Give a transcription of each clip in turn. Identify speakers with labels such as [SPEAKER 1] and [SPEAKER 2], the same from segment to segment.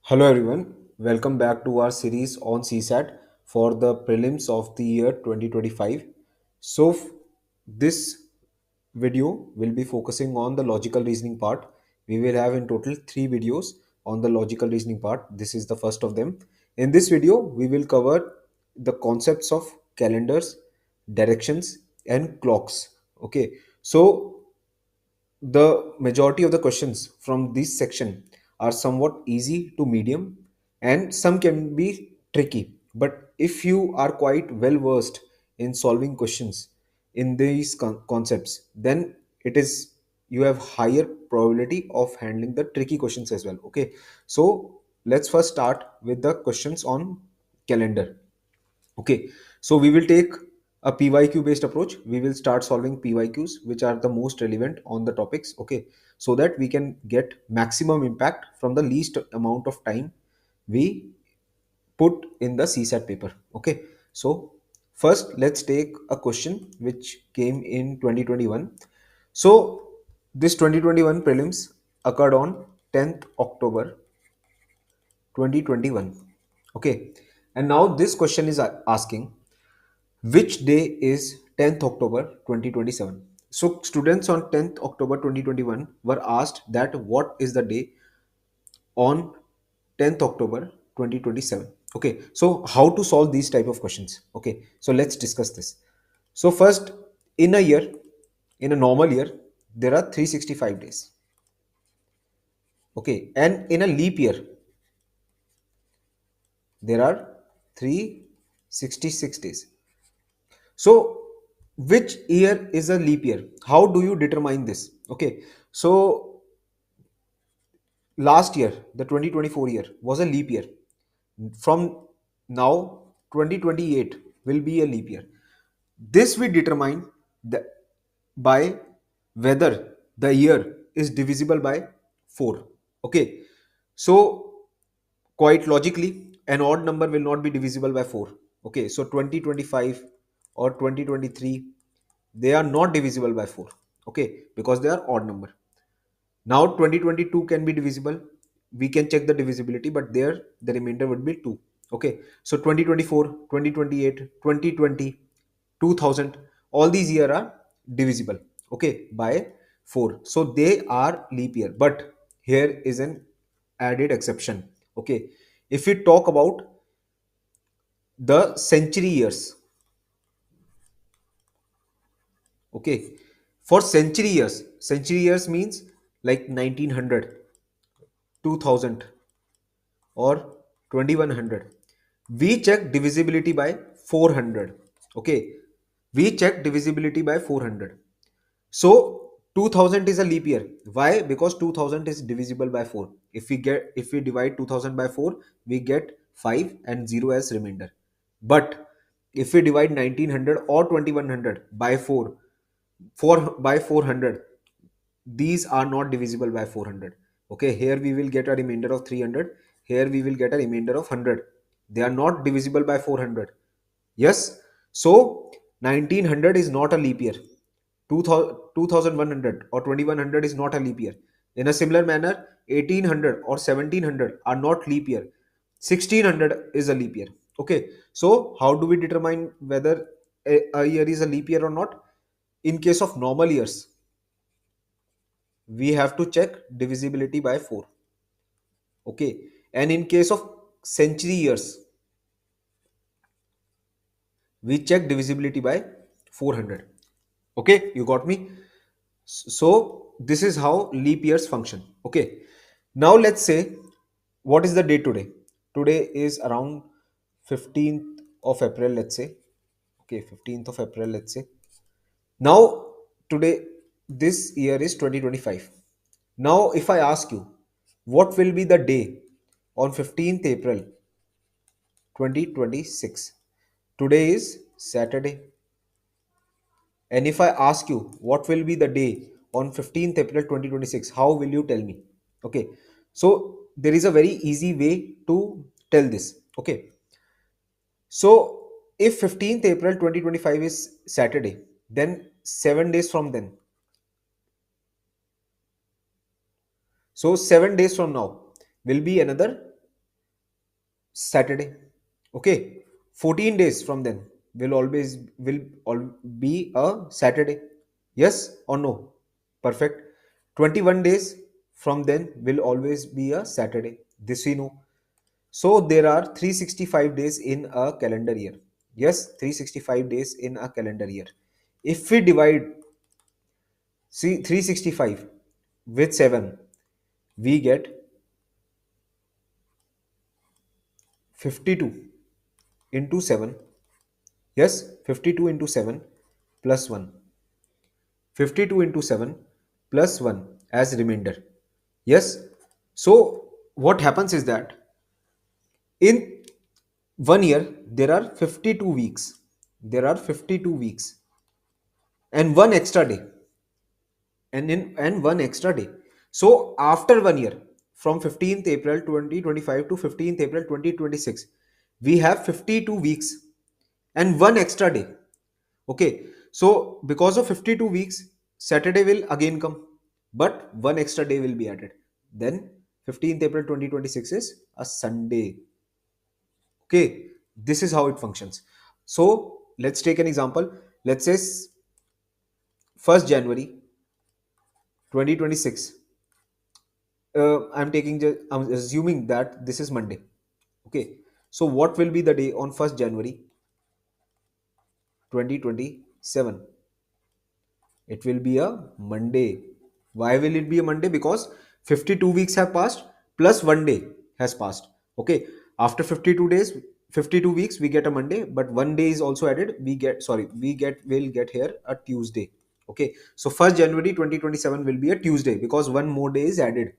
[SPEAKER 1] Hello everyone, welcome back to our series on CSAT for the prelims of the year 2025. So this video will be focusing on the logical reasoning part. We will have in total 3 videos on the logical reasoning part. This is the first of them. In this video, we will cover the concepts of calendars, directions and clocks. Okay, so the majority of the questions from this section are somewhat easy to medium and some can be tricky. But if you are quite well versed in solving questions in these concepts, then it is you have higher probability of handling the tricky questions as well. Okay, so let's first start with the questions on calendar. Okay, so we will take a PYQ based approach. We will start solving PYQs, which are the most relevant on the topics. Okay, so that we can get maximum impact from the least amount of time we put in the CSAT paper. Okay, so first let's take a question which came in 2021. So this 2021 prelims occurred on 10th October 2021. Okay, and now this question is asking which day is 10th October 2027. So students on 10th October 2021 were asked that what is the day on 10th October 2027. Okay, so how to solve these type of questions? Okay, so let's discuss this. So first, in a year, in a normal year, there are 365 days. Okay, and in a leap year there are 366 days. So, which year is a leap year? How do you determine this? Okay, so last year, the 2024 year was a leap year. From now, 2028 will be a leap year. This we determine the, by whether the year is divisible by 4. Okay, so quite logically, an odd number will not be divisible by 4. Okay, so 2025 or 2023, they are not divisible by 4. Okay, because they are odd number. Now 2022 can be divisible. We can check the divisibility, but there the remainder would be 2. Okay, so 2024, 2028, 2020, 2000, all these years are divisible. Okay, by 4. So they are leap year. But here is an added exception. Okay, if we talk about the century years, okay, for century years means like 1900, 2000 or 2100. We check divisibility by 400. Okay, we check divisibility by 400. So 2000 is a leap year. Why? Because 2000 is divisible by 4. If we divide 2000 by 4, we get 5 and 0 as remainder. But if we divide 1900 or 2100 by 400, these are not divisible by 400. Okay, here we will get a remainder of 300. Here we will get a remainder of 100. They are not divisible by 400. Yes, so 1900 is not a leap year. 2100 or 2100 is not a leap year. In a similar manner, 1800 or 1700 are not leap year. 1600 is a leap year. Okay, so how do we determine whether a year is a leap year or not? In case of normal years, we have to check divisibility by 4. Okay, and in case of century years, we check divisibility by 400. Okay, you got me? So this is how leap years function. Okay, now let's say what is the date today? Today is around 15th of April, let's say. Okay, 15th of April, let's say. Now today, this year is 2025. Now if I ask you what will be the day on 15th April 2026? Today is Saturday. And if I ask you what will be the day on 15th April 2026, how will you tell me? Okay, so there is a very easy way to tell this. Okay, so if 15th April 2025 is Saturday, then 7 days from then, so 7 days from now will be another Saturday. Okay, 14 days from then will all be a Saturday. Yes or no? Perfect. 21 days from then will always be a Saturday. This we know. So there are 365 days in a calendar year. Yes, 365 days in a calendar year. If we divide, see, 365 with 7, we get 52 into 7. Yes, 52 into 7 plus 1. 52 into 7 plus 1 as remainder. Yes. So what happens is that in 1 year there are 52 weeks. There are 52 weeks and one extra day, and one extra day. So after 1 year, from 15th April 2025 to 15th April 2026, we have 52 weeks and one extra day. Okay, so because of 52 weeks, Saturday will again come, but one extra day will be added. Then 15th April 2026 is a Sunday. Okay, this is how it functions. So let's take an example. Let's say 1st January 2026. I'm assuming that this is Monday. Okay, so what will be the day on 1st January 2027? It will be a Monday. Why will it be a Monday? Because 52 weeks have passed plus 1 day has passed. Okay. After 52 days, 52 weeks, we get a Monday, but 1 day is also added. Will get here a Tuesday. Okay. So 1st January 2027 will be a Tuesday because one more day is added.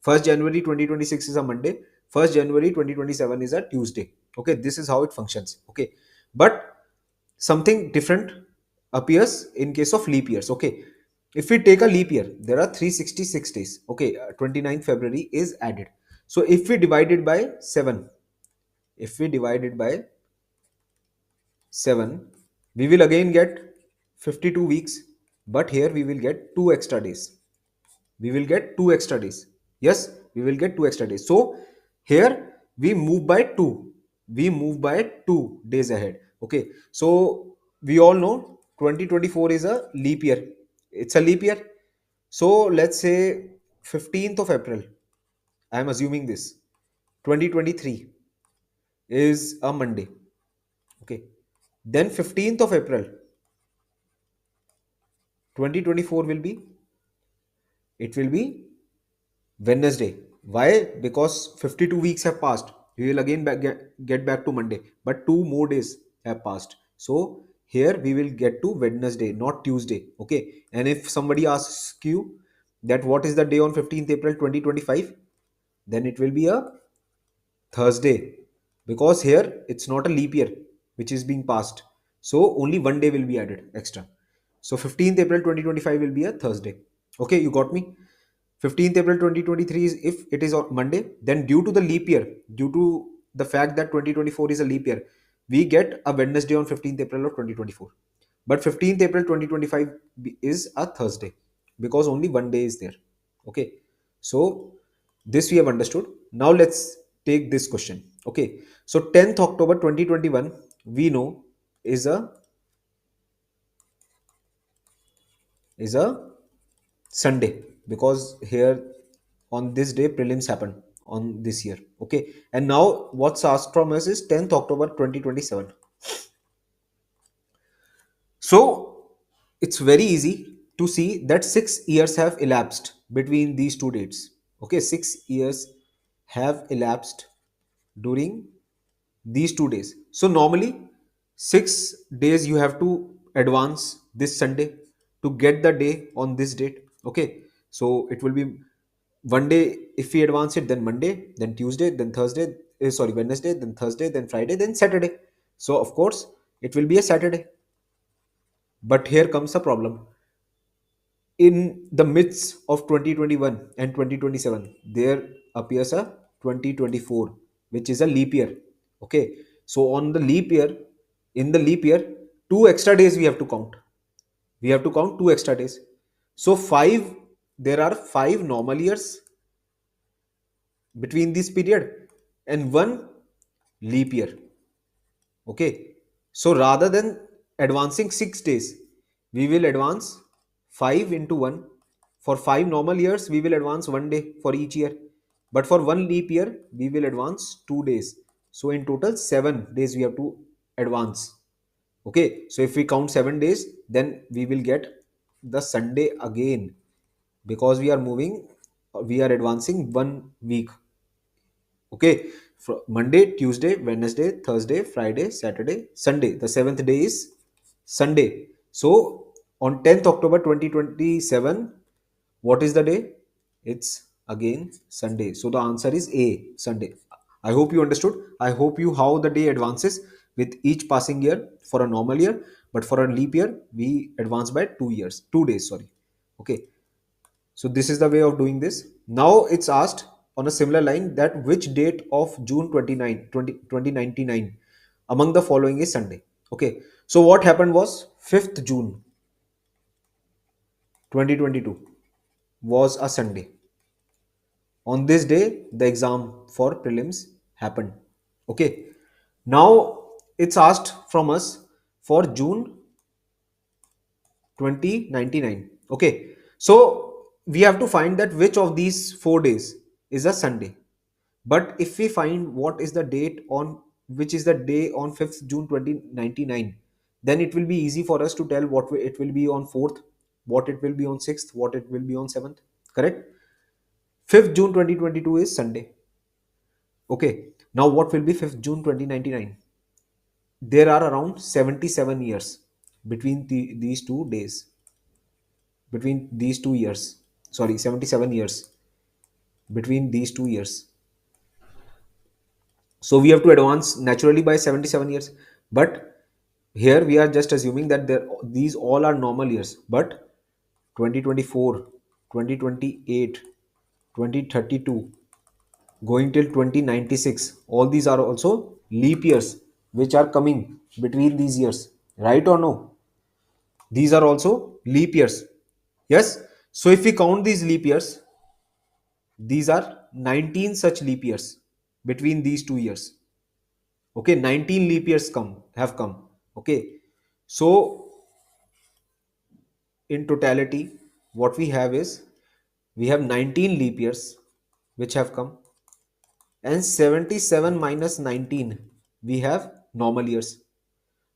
[SPEAKER 1] 1st January 2026 is a Monday. 1st January 2027 is a Tuesday. Okay. This is how it functions. Okay. But something different appears in case of leap years. Okay, if we take a leap year, there are 366 days. Okay, 29th February is added. So if we divide it by 7, if we divide it by 7, we will again get 52 weeks, but here we will get 2 extra days. We will get 2 extra days. Yes, we will get 2 extra days. So here we move by 2. We move by 2 days ahead. Okay, so we all know 2024 is a leap year. It's a leap year. So let's say 15th of April, I am assuming this, 2023 is a Monday. Okay, then 15th of April 2024 will be, it will be Wednesday. Why? Because 52 weeks have passed. We will again get back to Monday, but 2 more days have passed. So here we will get to Wednesday, not Tuesday. Okay. And if somebody asks you that what is the day on 15th April 2025, then it will be a Thursday, because here it's not a leap year which is being passed. So only one day will be added extra. So 15th April 2025 will be a Thursday. Okay, you got me? 15th April 2023 is, if it is on Monday, then due to the leap year, due to the fact that 2024 is a leap year, we get a Wednesday on 15th April of 2024. But 15th April 2025 is a Thursday because only one day is there. Okay. So this we have understood. Now let's take this question. Okay. So 10th October 2021, we know is a Sunday, because here on this day prelims happened on this year. Okay. And now what's asked from us is 10th October 2027. So it's very easy to see that 6 years have elapsed between these two dates. Okay, 6 years have elapsed during these 2 days. So normally 6 days you have to advance this Sunday to get the day on this date. Okay, so it will be one day. If we advance it, then Monday, then Tuesday, then Thursday, sorry, Wednesday, then Thursday, then Friday, then Saturday. So of course it will be a Saturday. But here comes a problem. In the midst of 2021 and 2027, there appears a 2024, which is a leap year. Okay. So on the leap year, in the leap year, 2 extra days we have to count. We have to count 2 extra days. So there are 5 normal years between this period and one leap year. Okay. So rather than advancing 6 days, we will advance 5 into 1. For 5 normal years, we will advance 1 day for each year. But for one leap year, we will advance 2 days. So in total, 7 days we have to advance. Okay. So if we count 7 days, then we will get the Sunday again, because we are advancing 1 week. Okay. Monday, Tuesday, Wednesday, Thursday, Friday, Saturday, Sunday. The seventh day is Sunday. So on 10th October 2027, what is the day? It's again Sunday. So the answer is A, Sunday. I hope you understood. I hope you how the day advances with each passing year for a normal year, but for a leap year, we advance by 2 years, 2 days, sorry. Okay. So this is the way of doing this. Now it's asked on a similar line that which date of June 2099 among the following is Sunday. Okay. So what happened was 5th June 2022 was a Sunday. On this day, the exam for prelims happened. Okay. Now it's asked from us for June 2099. Okay. So we have to find that which of these 4 days is a Sunday. But if we find what is the date on which is the day on 5th June 2099, then it will be easy for us to tell what it will be on 4th, what it will be on 6th, what it will be on 7th. Correct? 5th June 2022 is Sunday. Okay. Now what will be 5th June 2099? There are around 77 years between these 2 days, between these 2 years. Sorry, 77 years between these 2 years. So we have to advance naturally by 77 years. But here we are just assuming that these all are normal years. But 2024, 2028, 2032, going till 2096, all these are also leap years which are coming between these years. Right or no? These are also leap years. Yes? So if we count these leap years, these are 19 such leap years between these 2 years. Okay, 19 leap years have come. Okay, so in totality what we have is we have 19 leap years which have come, and 77 minus 19 we have normal years.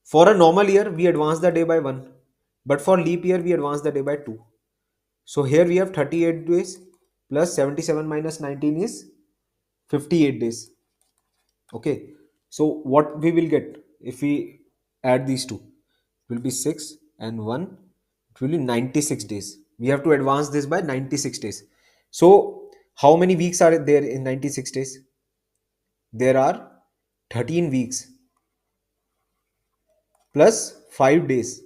[SPEAKER 1] For a normal year we advance the day by 1, but for leap year we advance the day by 2. So here we have 38 days plus 77 minus 19 is 58 days. Okay, so what we will get if we add these two? It will be 6 and 1. It will be 96 days. We have to advance this by 96 days. So how many weeks are there in 96 days? There are 13 weeks plus 5 days.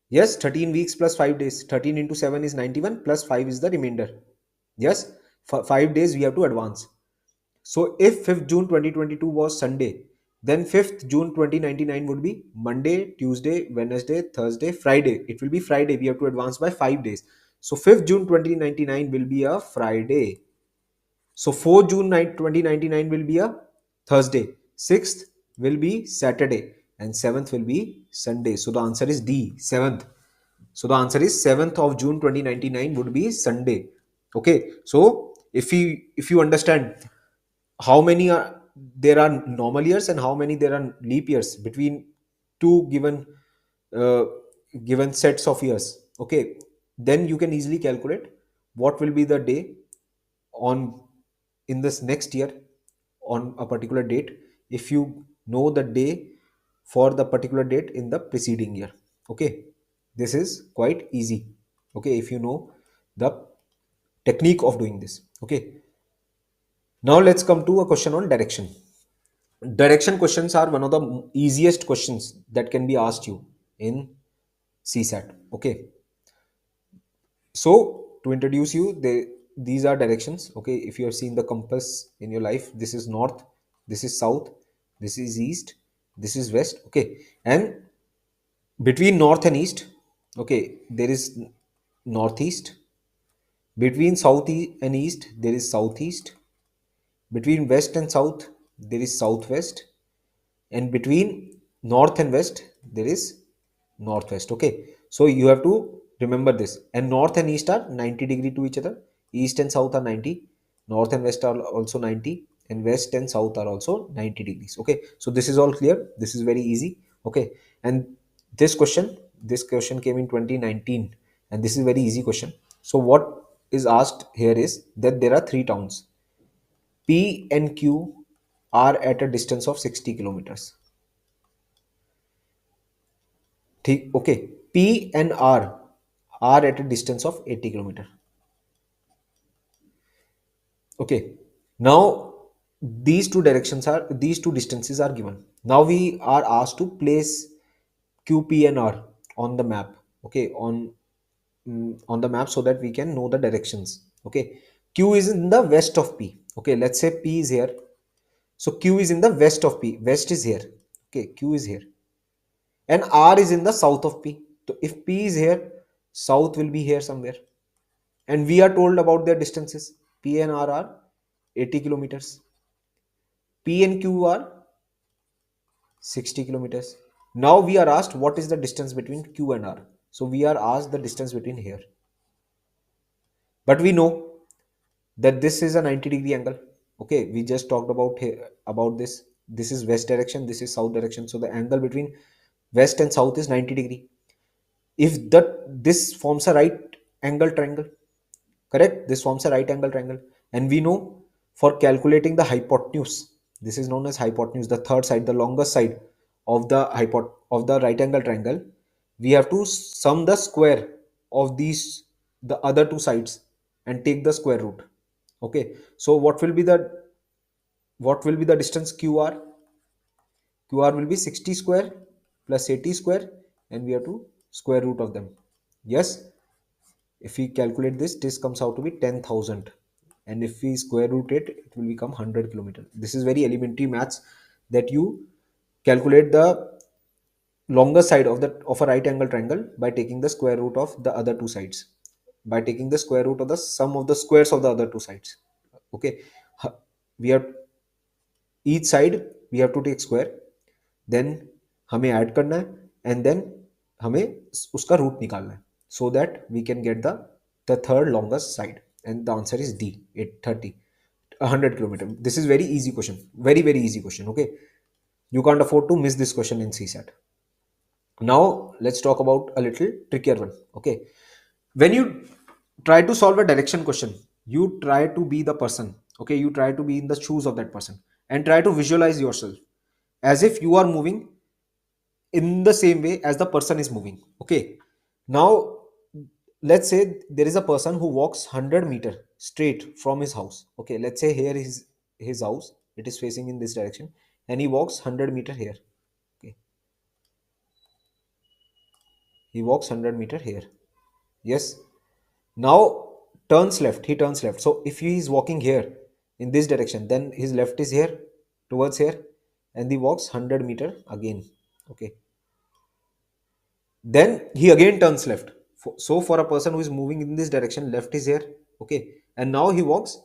[SPEAKER 1] Yes, 13 weeks plus 5 days. 13 into 7 is 91 plus 5 is the remainder. Yes, 5 days we have to advance. So if 5th June 2022 was Sunday, then 5th June 2099 would be Monday, Tuesday, Wednesday, Thursday, Friday. It will be Friday. We have to advance by 5 days. So 5th June 2099 will be a Friday. So 4th June 2099 will be a Thursday. 6th will be Saturday. And 7th will be Sunday. So the answer is D, 7th. So the answer is 7th of June 2099 would be Sunday. Okay. So if you understand how many are there are normal years and how many there are leap years between two uh, given sets of years, okay, then you can easily calculate what will be the day on in this next year on a particular date if you know the day for the particular date in the preceding year. Okay, this is quite easy. Okay, if you know the technique of doing this. Okay, now let's come to a question on direction. Direction questions are one of the easiest questions that can be asked you in CSAT. Okay. So to introduce you, these are directions. Okay. If you have seen the compass in your life, this is north, this is south, this is east, this is west. Okay. And between north and east, okay, there is northeast. Between south and east, there is southeast. Between west and south, there is southwest, and between north and west there is northwest. Okay, so you have to remember this. And north and east are 90 degree to each other. East and south are 90, north and west are also 90, and west and south are also 90 degrees. Okay, so this is all clear. This is very easy. Okay, and this question came in 2019, and this is very easy question. So what is asked here is that there are three towns. P and Q are at a distance of 60 kilometers. Okay, P and R are at a distance of 80 kilometer. Okay, now these two distances are given. Now we are asked to place Q, P, and R on the map. Okay, on the map so that we can know the directions. Okay, Q is in the west of P. Okay, let's say P is here. So Q is in the west of P. West is here. Okay, Q is here. And R is in the south of P. So if P is here, south will be here somewhere. And we are told about their distances. P and R are 80 kilometers. P and Q are 60 kilometers. Now we are asked what is the distance between Q and R. So we are asked the distance between here. But we know that this is a 90-degree angle. Okay, we just talked about here about this. This is west direction, this is south direction. So the angle between west and south is 90-degree. If this forms a right angle triangle, correct, this forms a right angle triangle. And we know for calculating the hypotenuse, this is known as hypotenuse, the third side, the longest side of the right angle triangle, we have to sum the square of the other two sides and take the square root. Okay, so what will be the distance QR? QR will be 60 square plus 80 square, and we have to square root of them. Yes, if we calculate this comes out to be 10,000, and if we square root it, it will become 100 kilometer. This is very elementary maths, that you calculate the longer side of a right angle triangle by taking the square root of the other two sides, by taking the square root of the sum of the squares of the other two sides. Okay, we have each side we have to take square, then हमें add करना है, and then हमें उसका root निकालना है, so that we can get the third longest side, and the answer is D, 830, 100 kilometer. This is very easy question, very very easy question. Okay, you can't afford to miss this question in CSAT. Now let's talk about a little trickier one. Okay, when you try to solve a direction question, you try to be the person. Okay, you try to be in the shoes of that person and try to visualize yourself as if you are moving in the same way as the person is moving. Okay, now let's say there is a person who walks 100 meter straight from his house. Okay, let's say here is his house, it is facing in this direction, and he walks 100 meter here. Okay, he walks 100 meter here. Yes, now turns left, he turns left. So if he is walking here in this direction, then his left is here towards here, and he walks 100 meter again. Okay, then he again turns left. So for a person who is moving in this direction, left is here. Okay, and now he walks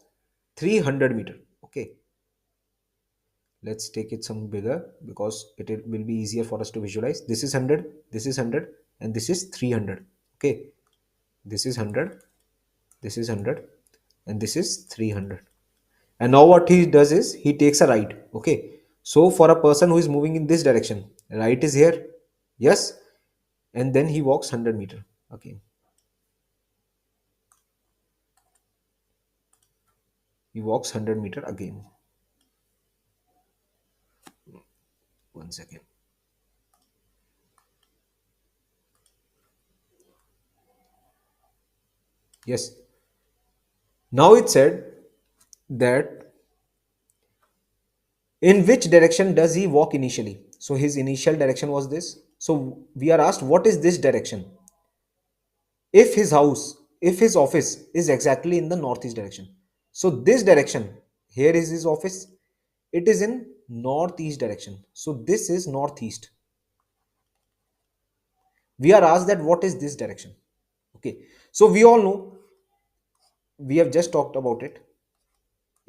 [SPEAKER 1] 300 meter. Okay, let's take it some bigger because it will be easier for us to visualize. This is 100, this is 100, and this is 300. Okay, this is 100, this is 100, and this is 300. And now what he does is he takes a right. Okay, so for a person who is moving in this direction, right is here. Yes, and then he walks 100 meter. Okay, he walks 100 meter again. One second. Yes, now it said that in which direction does he walk initially. So his initial direction was this. So we are asked what is this direction. If his house, if his office is exactly in the northeast direction, so this direction, here is his office, it is in northeast direction, so this is northeast. We are asked that what is this direction. Okay, so we all know, we have just talked about it.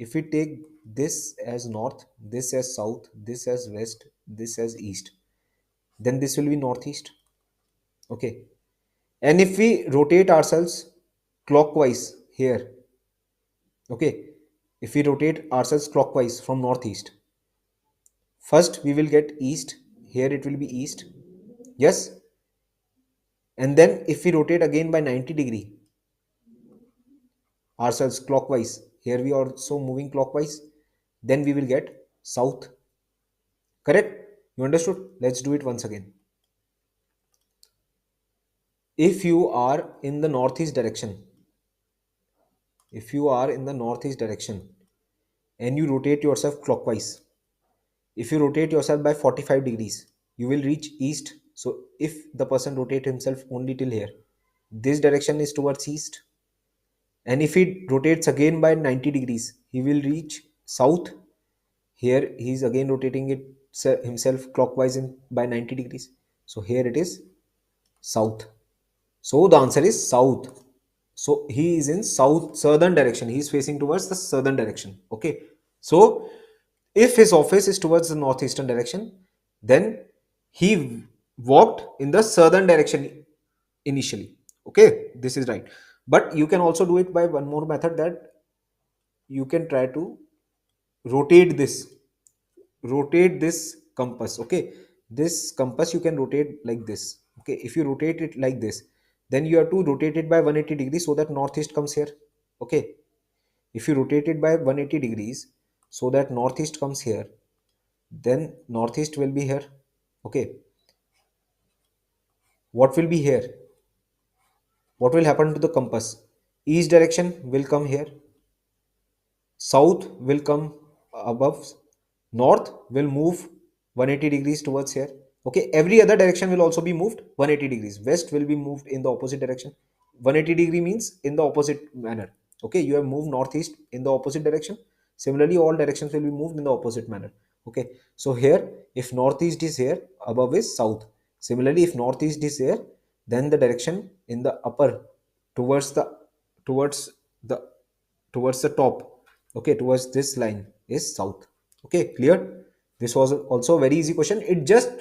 [SPEAKER 1] if we take this as north, this as south, this as west, this as east, then this will be northeast. Okay, and if we rotate ourselves clockwise here, okay, if we rotate ourselves clockwise from northeast, first we will get east, here it will be east, yes, and then if we rotate again by 90-degree ourselves clockwise, here we are also moving clockwise, then we will get south. Correct? You understood? Let's do it once again. If you are in the northeast direction, if you are in the northeast direction and you rotate yourself clockwise, if you rotate yourself by 45 degrees, you will reach east. So if the person rotate himself only till here, this direction is towards east, and if he rotates again by 90 degrees, he will reach south. Here he is again rotating it himself clockwise in by 90 degrees, so here it is south. So the answer is south. So he is in southern direction, he is facing towards the southern direction. Okay, so if his office is towards the northeastern direction, then he walked in the southern direction initially. Okay, this is right. But you can also do it by one more method, that you can try to rotate this rotate this compass. Okay, this compass you can rotate like this. Okay, if you rotate it like this, then you have to rotate it by 180 degrees so that northeast comes here. Okay, if you rotate it by 180 degrees so that northeast comes here, then northeast will be here. Okay, what will be here? What will happen to the compass? East direction will come here, south will come above, north will move 180 degrees towards here. Okay, every other direction will also be moved 180 degrees. West will be moved in the opposite direction. 180-degree means in the opposite manner. Okay, you have moved northeast in the opposite direction. Similarly, all directions will be moved in the opposite manner. Okay, so here if northeast is here, above is south. Similarly, if northeast is here, then the direction in the upper, towards the towards the towards the top, okay, towards this line is south. Okay, clear? This was also a very easy question. It just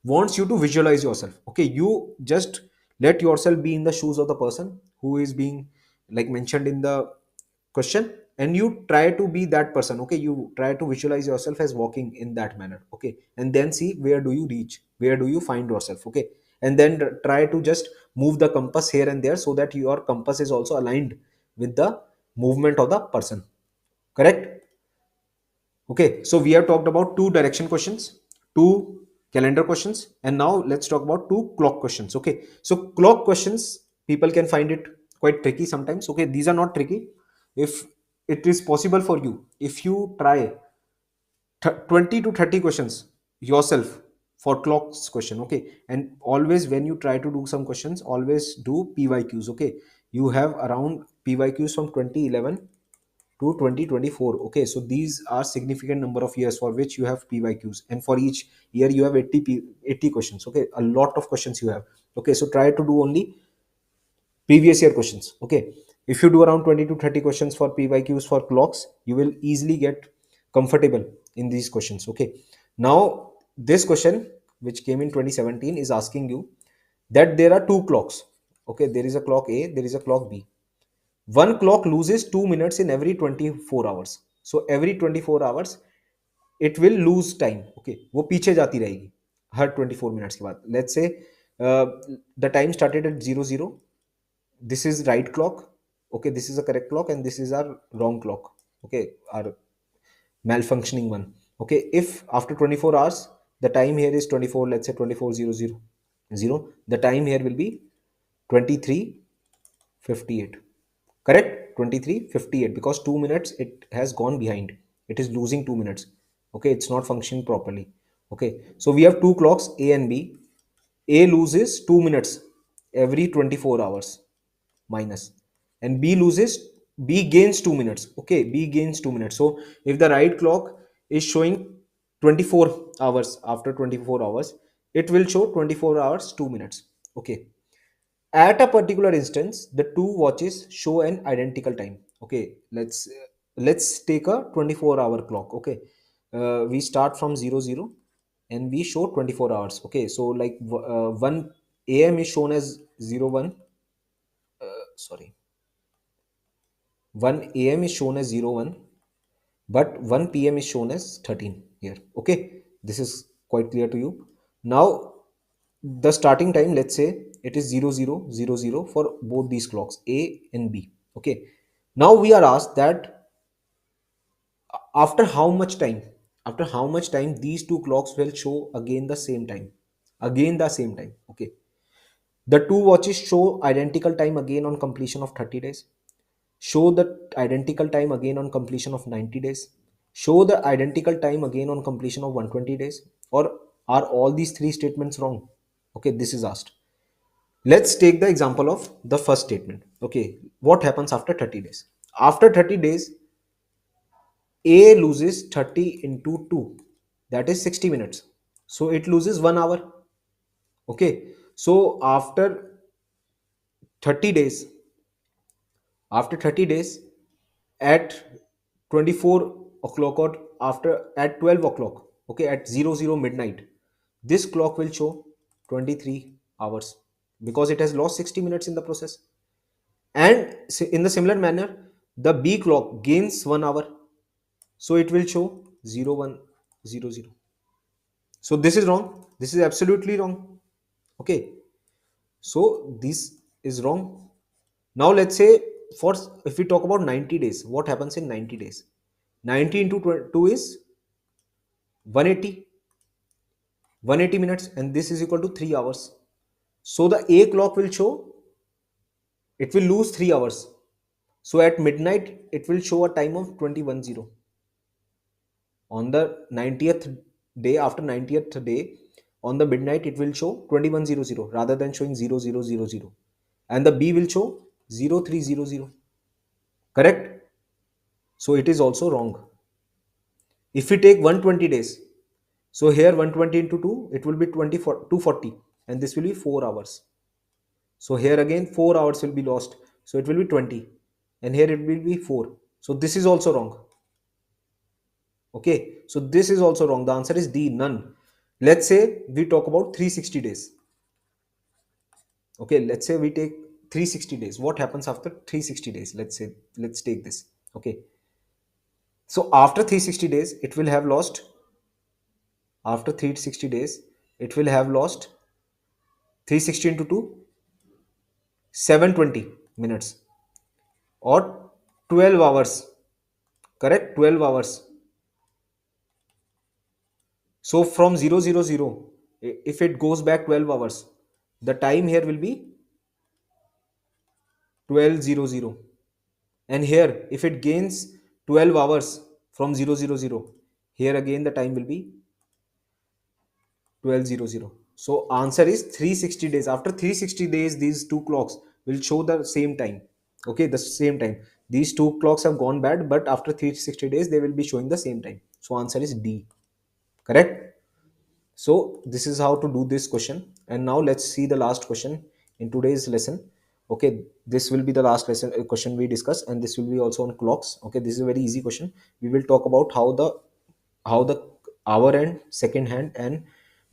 [SPEAKER 1] wants you to visualize yourself. Okay, you just let yourself be in the shoes of the person who is being like mentioned in the question, and you try to be that person. Okay, you try to visualize yourself as walking in that manner. Okay, and then see where do you reach, where do you find yourself. Okay, and then try to just move the compass here and there so that your compass is also aligned with the movement of the person. Correct? Okay, so we have talked about two direction questions, two calendar questions, and now let's talk about two clock questions. Okay, so clock questions, people can find it quite tricky sometimes. Okay, these are not tricky. If it is possible for you, if you try 20 to 30 questions yourself for clocks question. Okay, and always when you try to do some questions, always do pyqs. Okay, you have around pyqs from 2011 to 2024. Okay, so these are significant number of years for which you have pyqs, and for each year you have 80 questions. Okay, a lot of questions you have. Okay, so try to do only previous year questions. Okay, if you do around 20 to 30 questions for pyqs for clocks, you will easily get comfortable in these questions. Okay, now this question which came in 2017 is asking you that there are two clocks. Okay, there is a clock A, there is a clock B. One clock loses 2 minutes in every 24 hours. So every 24 hours it will lose time. Okay, वो पीछे जाती रहेगी हर 24 minutes के बाद. Let's say the time started at 00. This is right clock. Okay, this is a correct clock, and this is our wrong clock. Okay, our malfunctioning one. Okay, if after 24 hours the time here is 24, let's say 24:00, the time here will be 23:58. Correct? 23:58, because 2 minutes it has gone behind. It is losing 2 minutes. Okay, it's not functioning properly. Okay, so we have two clocks A and B. A loses 2 minutes every 24 hours minus, and B gains 2 minutes. Okay, B gains 2 minutes. So if the right clock is showing 24 hours, after 24 hours it will show 24 hours 2 minutes. Okay, at a particular instance the two watches show an identical time. Okay, let's let's take a 24-hour clock. Okay, we start from 00 and we show 24 hours. Okay, so like 1 a.m is shown as 01, sorry, 1 a.m is shown as 01, but 1 p.m is shown as 13 here. Okay, this is quite clear to you now. The starting time, let's say it is 0000 for both these clocks A and B. Okay, now we are asked that after how much time, after how much time these two clocks will show again the same time, again the same time. Okay, the two watches show identical time again on completion of 30 days, show the identical time again on completion of 90 days, show the identical time again on completion of 120 days, or are all these three statements wrong? Okay, this is asked. Let's take the example of the first statement. Okay, what happens after 30 days? After 30 days, A loses 30 into 2, that is 60 minutes. So it loses 1 hour. Okay, so 30 days, after 30 days, at 24 o'clock or after at 12 o'clock, okay, at 00 midnight, this clock will show 23 hours because it has lost 60 minutes in the process. And in the similar manner, the B clock gains 1 hour, so it will show 0100. So this is wrong, this is absolutely wrong. Okay, so this is wrong. Now let's say, for if we talk about 90 days, what happens in 90 days? 90 into 2 is 180, 180 minutes, and this is equal to 3 hours. So the A clock will show, it will lose 3 hours. So at midnight it will show a time of 21:0. On the 90th day, after 90th day, on the midnight it will show 21:00 rather than showing 0000, and the B will show 0300. Correct? So it is also wrong. If we take 120 days, so here 120 into 2, it will be 240, and this will be 4 hours. So here again 4 hours will be lost, so it will be 20, and here it will be 4. So this is also wrong. Okay, so this is also wrong. The answer is D, none. Let's say we talk about 360 days. Okay, let's say we take 360 days. What happens after 360 days? Let's take this. Okay, so after 360 days, it will have lost, after 360 days, it will have lost 360 into 2, 720 minutes, or 12 hours. Correct? 12 hours. So from 000, if it goes back 12 hours, the time here will be 12:00. And here, if it gains 12 hours from 000, here again the time will be 12:00. So answer is 360 days. After 360 days, these two clocks will show the same time. Okay, the same time. These two clocks have gone bad, but after 360 days, they will be showing the same time. So answer is D. Correct? So this is how to do this question. And now let's see the last question in today's lesson. Okay, this will be the last lesson question we discuss, and this will be also on clocks. Okay, this is a very easy question. We will talk about how the hour hand, second hand, and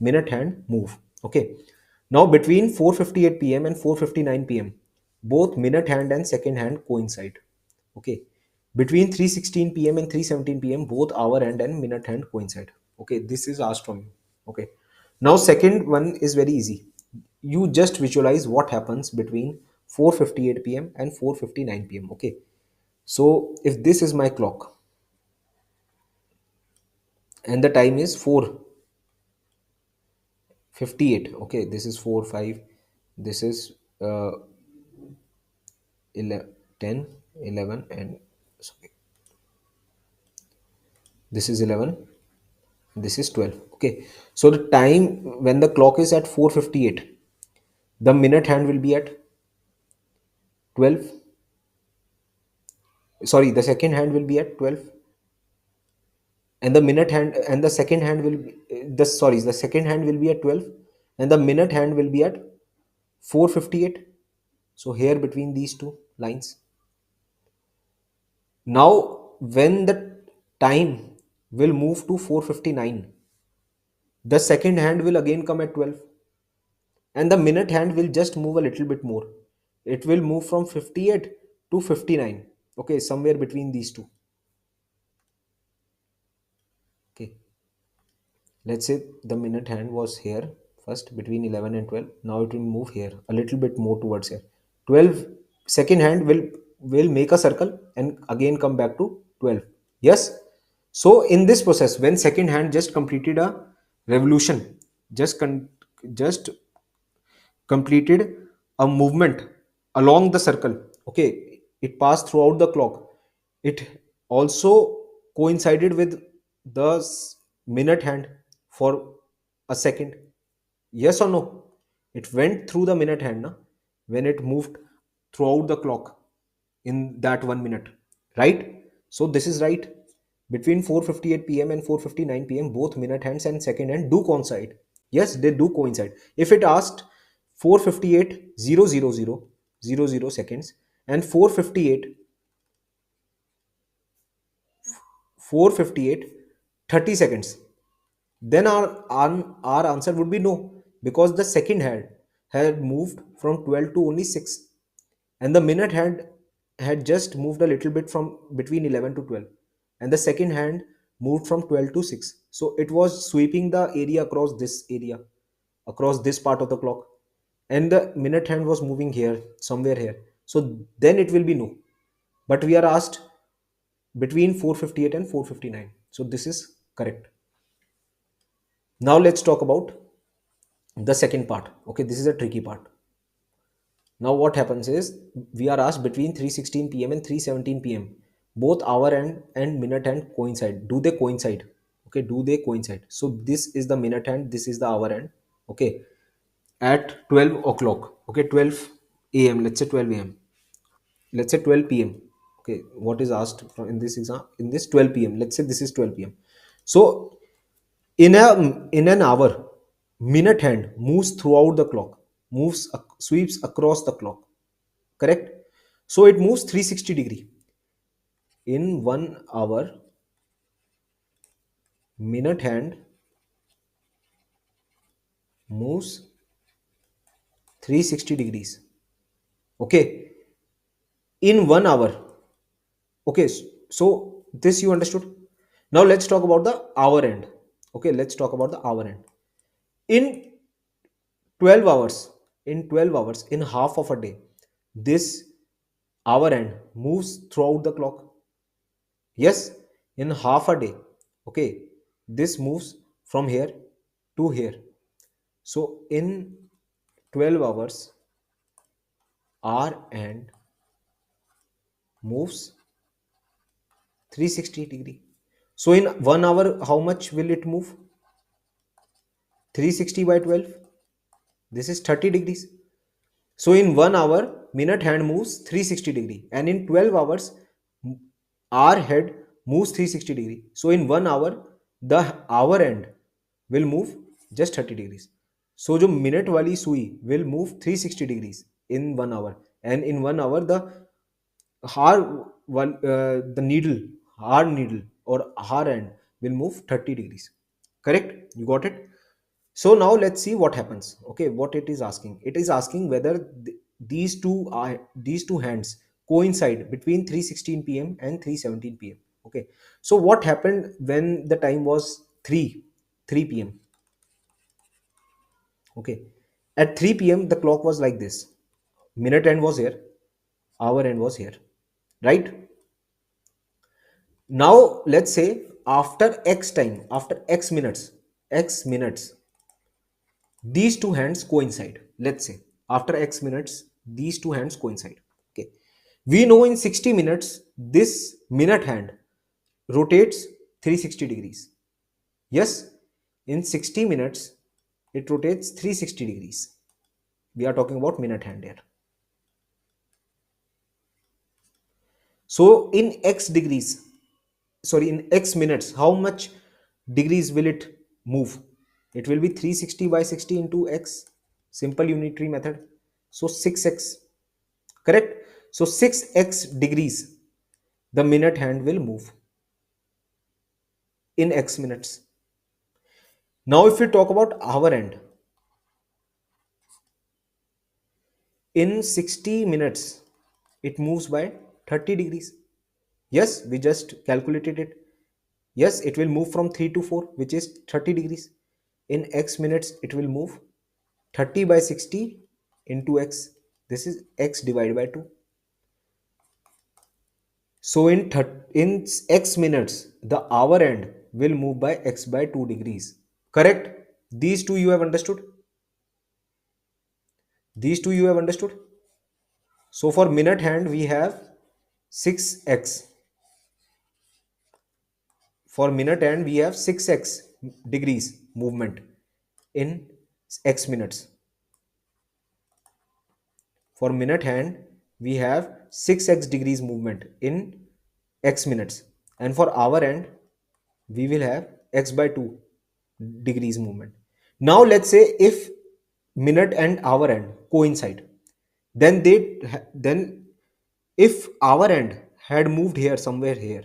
[SPEAKER 1] minute hand move. Okay, now between 4:58 p.m. and 4:59 p.m., both minute hand and second hand coincide. Okay, between 3:16 p.m. and 3:17 p.m., both hour hand and minute hand coincide. Okay, this is asked from you. Okay, now second one is very easy. You just visualize what happens between 4:58 p.m. and 4:59 p.m. Okay, so if this is my clock and the time is 4:58, okay, this is 4 5, this is 11, 10, 11, and sorry, this is 11, this is 12. Okay, so the time when the clock is at 4:58, the minute hand will be at 12. Sorry, the second hand will be at 12, and the minute hand and the second hand will be the second hand will be at 12, and the minute hand will be at 4:58. So here between these two lines, now when the time will move to 4:59, the second hand will again come at 12, and the minute hand will just move a little bit more. It will move from 58 to 59. Okay, somewhere between these two. Okay, let's say the minute hand was here first between 11 and 12. Now it will move here a little bit more towards here. 12, second hand will make a circle and again come back to 12. Yes. So in this process, when second hand just completed a revolution, just just completed a movement along the circle. Okay, it passed throughout the clock. It also coincided with the minute hand for a second. Yes or no? It went through the minute hand na? When it moved throughout the clock in that 1 minute, right? So this is right. Between 4:58 p.m. and 4:59 p.m., both minute hands and second hand do coincide. Yes, they do coincide. If it asked 4:58,000 seconds and 4:58 then our answer would be no, because the second hand had moved from 12 to only 6, and the minute hand had just moved a little bit from between 11 to 12, and the second hand moved from 12 to 6. So it was sweeping the area area across this part of the clock, and the minute hand was moving here somewhere here. So then it will be no, but we are asked between 4:58 and 4:59, so this is correct. Now let's talk about the second part. Okay, this is a tricky part. Now what happens is, we are asked between 3:16 p.m. and 3:17 p.m. both hour end and minute hand coincide. Do they coincide? Okay, do they coincide? So this is the minute hand, this is the hour end. Okay, at 12 o'clock. Okay, 12 a.m. Let's say 12 a.m. Let's say 12 p.m. Okay, what is asked in this exam, in this 12 p.m. Let's say this is 12 p.m. So in an hour, minute hand moves throughout the clock, sweeps across the clock, correct? So it moves 360 degree. In 1 hour, minute hand moves 360 degrees. Okay, in 1 hour. Okay, so this you understood. Now let's talk about the hour end. Okay, let's talk about the hour end. In 12 hours, in half of a day, this hour end moves throughout the clock. Yes, in half a day. Okay, this moves from here to here. So in 12 hours, hour end moves 360 degree. So in 1 hour, how much will it move? 360 by 12, this is 30 degrees. So in 1 hour, minute hand moves 360 degree, and in 12 hours, our head moves 360 degree. So in 1 hour, the hour end will move just 30 degrees. So जो minute वाली सुई will move 360 degrees in 1 hour, and in 1 hour the the needle, hard needle or hard end will move 30 degrees. Correct? You got it? So now let's see what happens. Okay, what it is asking. It is asking whether these two hands coincide between 3:16 p.m. and 3:17 p.m. Okay. So what happened when the time was 3 p.m. Okay. At 3 p.m. the clock was like this. Minute end was here, hour end was here. Right? Now let's say after X time, after X minutes, these two hands coincide. Let's say after X minutes, these two hands coincide. Okay, we know in 60 minutes this minute hand rotates 360 degrees. Yes, in 60 minutes it rotates 360 degrees. We are talking about minute hand here. So in X degrees, sorry, in X minutes, how much degrees will it move? It will be 360 by 60 into X, simple unitary method. So 6x, correct? So 6x degrees, the minute hand will move in x minutes. Now if we talk about hour end, in 60 minutes it moves by 30 degrees. Yes, we just calculated it. Yes, it will move from 3 to 4, which is 30 degrees. In x minutes it will move 30 by 60 into x. This is x divided by 2. So in x minutes, the hour end will move by x by 2 degrees. Correct? These two you have understood? These two you have understood? So for minute hand, we have 6x. For minute hand, we have 6x degrees movement in x minutes. For minute hand, we have 6x degrees movement in x minutes. And for hour end, we will have x by 2 degrees movement. Now let's say if minute and hour end coincide, then if hour end had moved here somewhere here,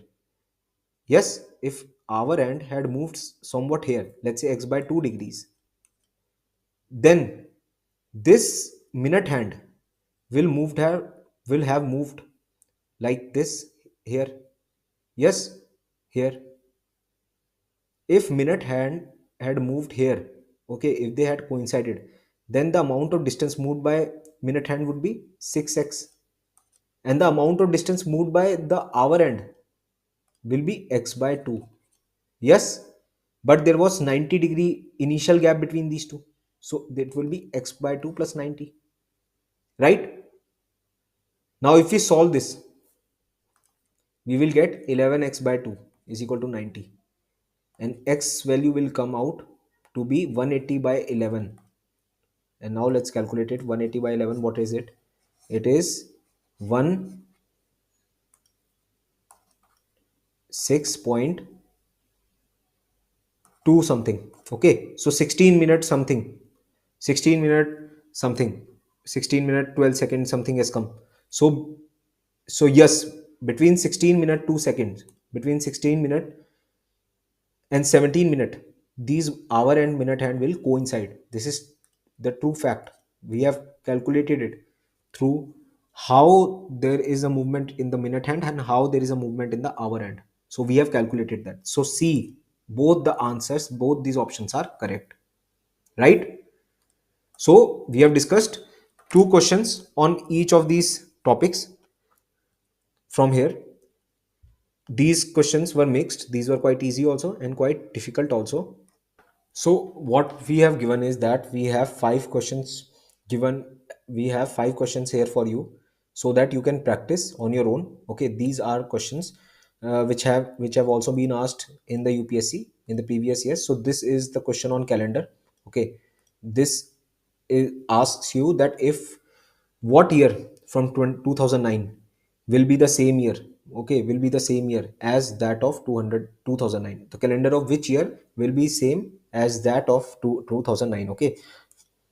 [SPEAKER 1] yes, if hour end had moved somewhat here, let's say x by 2 degrees, then this minute hand will have moved like this here. Yes, here. If minute hand had moved here, okay, if they had coincided, then the amount of distance moved by minute hand would be 6x, and the amount of distance moved by the hour end will be x by 2. Yes, but there was 90-degree initial gap between these two, so it will be x by 2 plus 90, right? Now if we solve this, we will get 11x by 2 is equal to 90, and x value will come out to be 180 by 11. And now let's calculate it. 180 by 11, what is it? It is 16.2 something. Okay, so 16 minutes something, 16 minute something, 16 minute 12 seconds something has come. So yes, between 16 minute 2 seconds, between 16 minute and 17 minute, these hour and minute hand will coincide. This is the true fact. We have calculated it through how there is a movement in the minute hand and how there is a movement in the hour hand. So we have calculated that. So see, both the answers, both these options are correct, right? So we have discussed two questions on each of these topics from here. These questions were mixed. These were quite easy also and quite difficult also. So what we have given is that we have five questions given. We have five questions here for you so that you can practice on your own. Okay, these are questions which have also been asked in the UPSC in the previous years. So this is the question on calendar. Okay, this asks you that if what year from 2009 will be the same year, okay, will be the same year as that of 2009. The calendar of which year will be same as that of 2009. Okay,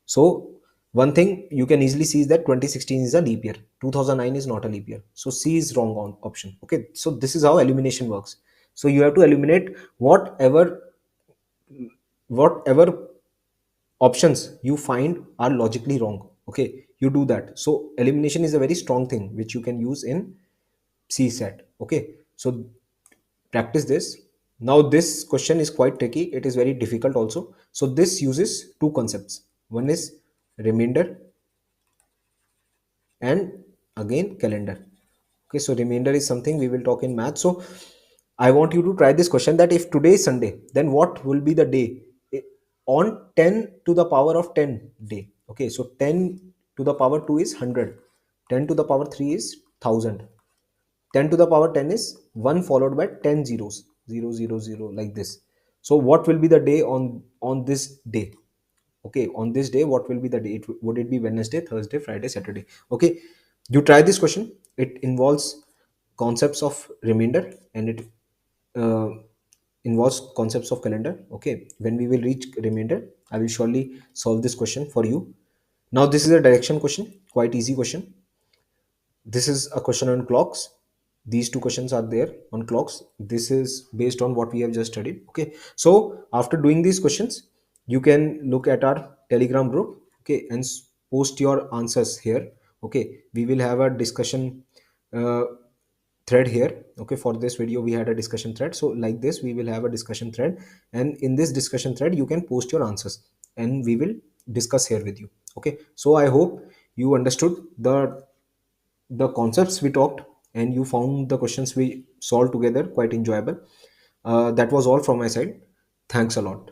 [SPEAKER 1] so one thing you can easily see is that 2016 is a leap year, 2009 is not a leap year, so C is wrong on option. Okay, so this is how elimination works. So you have to eliminate whatever options you find are logically wrong. Okay, you do that. So elimination is a very strong thing which you can use in CSAT. Okay, so practice this. Now this question is quite tricky, it is very difficult also. So this uses two concepts. One is remainder and again calendar. Okay, so remainder is something we will talk in math. So I want you to try this question, that if today is Sunday, then what will be the day on 10 to the power of 10 day. Okay, so 10 to the power 2 is 100, 10 to the power 3 is 1000, 10 to the power 10 is 1 followed by 10 zeros, 0 0 0 like this. So what will be the day on this day? Okay, on this day what will be the day? Would it be Wednesday, Thursday, Friday, Saturday? Okay, you try this question. It involves concepts of remainder and it uh, involves concepts of calendar. Okay, when we will reach remainder, I will surely solve this question for you. Now this is a direction question, quite easy question. This is a question on clocks. these two questions are there on clocks. This is based on what we have just studied. Okay, so after doing these questions, you can look at our Telegram group, okay, and post your answers here. Okay, we will have a discussion uh, thread here. Okay, for this video we had a discussion thread, so like this we will have a discussion thread, and in this discussion thread you can post your answers and we will discuss here with you. Okay, so I hope you understood the concepts we talked, and you found the questions we solved together quite enjoyable. That was all from my side. Thanks a lot.